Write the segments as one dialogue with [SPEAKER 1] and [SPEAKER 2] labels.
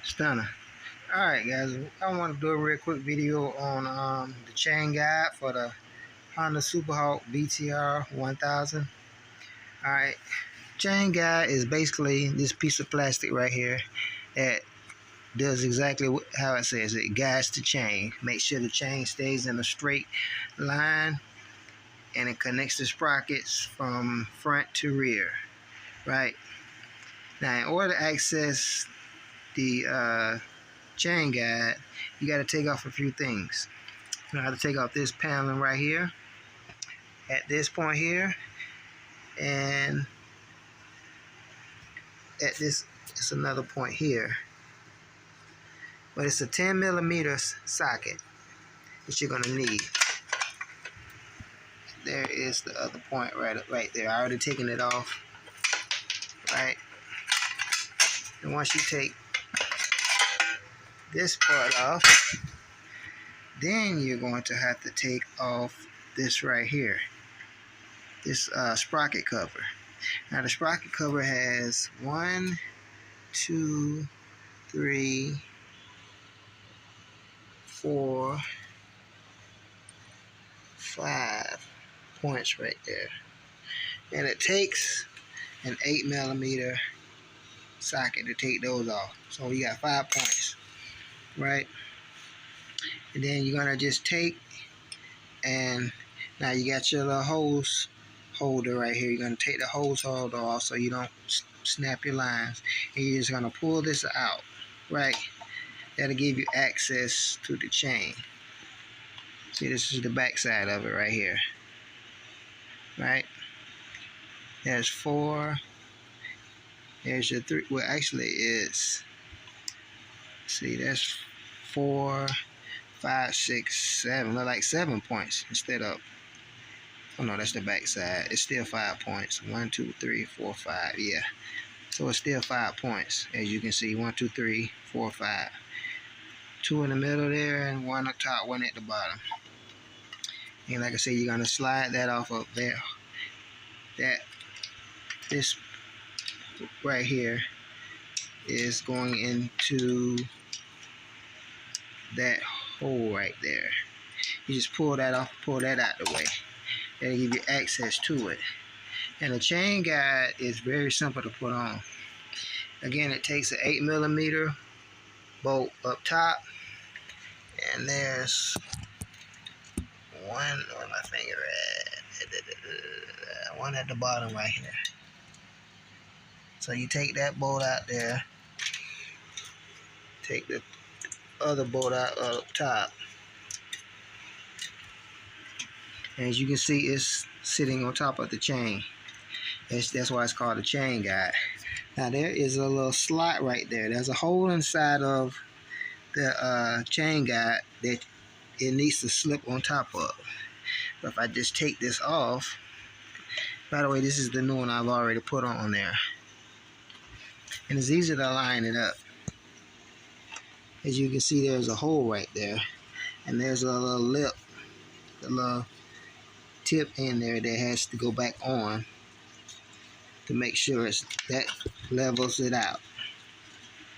[SPEAKER 1] Stunner. Alright guys, I want to do a real quick video on the chain guide for the Honda Superhawk Vtr1000. Alright, chain guide is basically this piece of plastic right here that does exactly how it says. It guides the chain, makes sure the chain stays in a straight line, and it connects the sprockets from front to rear. Right now, in order to access the chain guide, you got to take off a few things. You have to take off this paneling right here at this point here, and at this, it's another point here, but it's a 10mm socket that you're gonna need. There is the other point right there. I already taken it off. Right, and once you take this part off, then you're going to have to take off this right here, this sprocket cover. Now the sprocket cover has 1, 2, 3, 4, 5 points right there, and it takes an 8mm socket to take those off. So you got 5 points, right? And then you're gonna just take, and now you got your little hose holder right here. You're gonna take the hose holder off so you don't snap your lines, and you're just gonna pull this out, right? That'll give you access to the chain. See, this is the back side of it right here, right? There's 4. There's your 3. Well, actually, it's, see, that's 4, 5, 6, 7. Look like 7 points instead of. Oh no, that's the back side. It's still 5 points. 1, 2, 3, 4, 5. Yeah. So it's still 5 points, as you can see. 1, 2, 3, 4, 5. 2 in the middle there, and 1 up top, 1 at the bottom. And like I said, you're gonna slide that off up there. This right here is going into that hole right there. You just pull that off, pull that out the way. That'll give you access to it. And the chain guide is very simple to put on. Again, it takes an 8mm bolt up top, and there's one, where my finger at? One at the bottom right here. So you take that bolt out there, take the other bolt out up top. As you can see, it's sitting on top of the chain. That's why it's called a chain guide. Now there is a little slot right there. There's a hole inside of the chain guide that it needs to slip on top of. But if I just take this off, by the way, this is the new one I've already put on there. And it's easy to line it up. As you can see, there's a hole right there, and there's a little lip, a little tip in there that has to go back on to make sure that levels it out.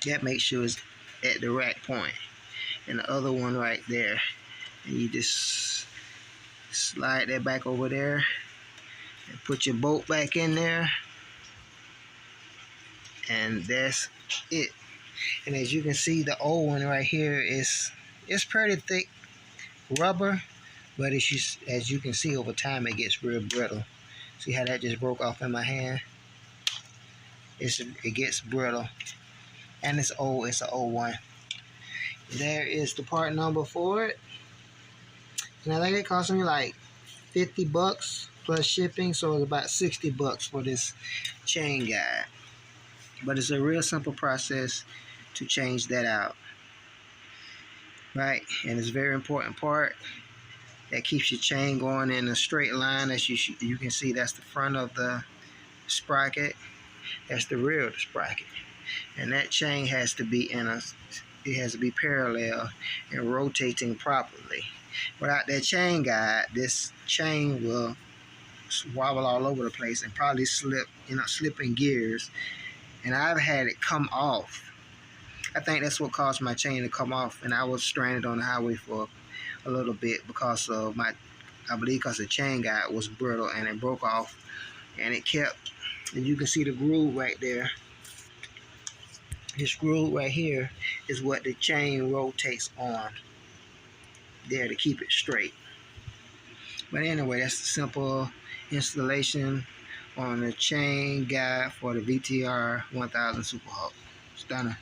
[SPEAKER 1] That makes sure it's at the right point. And the other one right there, and you just slide that back over there and put your bolt back in there, and that's it. And as you can see, the old one right here it's pretty thick rubber, but it's just, as you can see, over time it gets real brittle. See how that just broke off in my hand? It gets brittle, and it's old. It's an old one. There is the part number for it, and I think it cost me like $50 plus shipping, so it's about $60 for this chain guide. But it's a real simple process to change that out, right? And it's a very important part that keeps your chain going in a straight line. As you can see, that's the front of the sprocket, that's the rear of the sprocket, and that chain has to be it has to be parallel and rotating properly. Without that chain guide, this chain will wobble all over the place and probably slip in gears. And I've had it come off I think that's what caused my chain to come off, and I was stranded on the highway for a little bit because of I believe because the chain guide was brittle and it broke off, and it kept, and you can see the groove right there. This groove right here is what the chain rotates on there to keep it straight. But anyway, that's the simple installation on the chain guide for the VTR 1000 Superhawk. Stunner.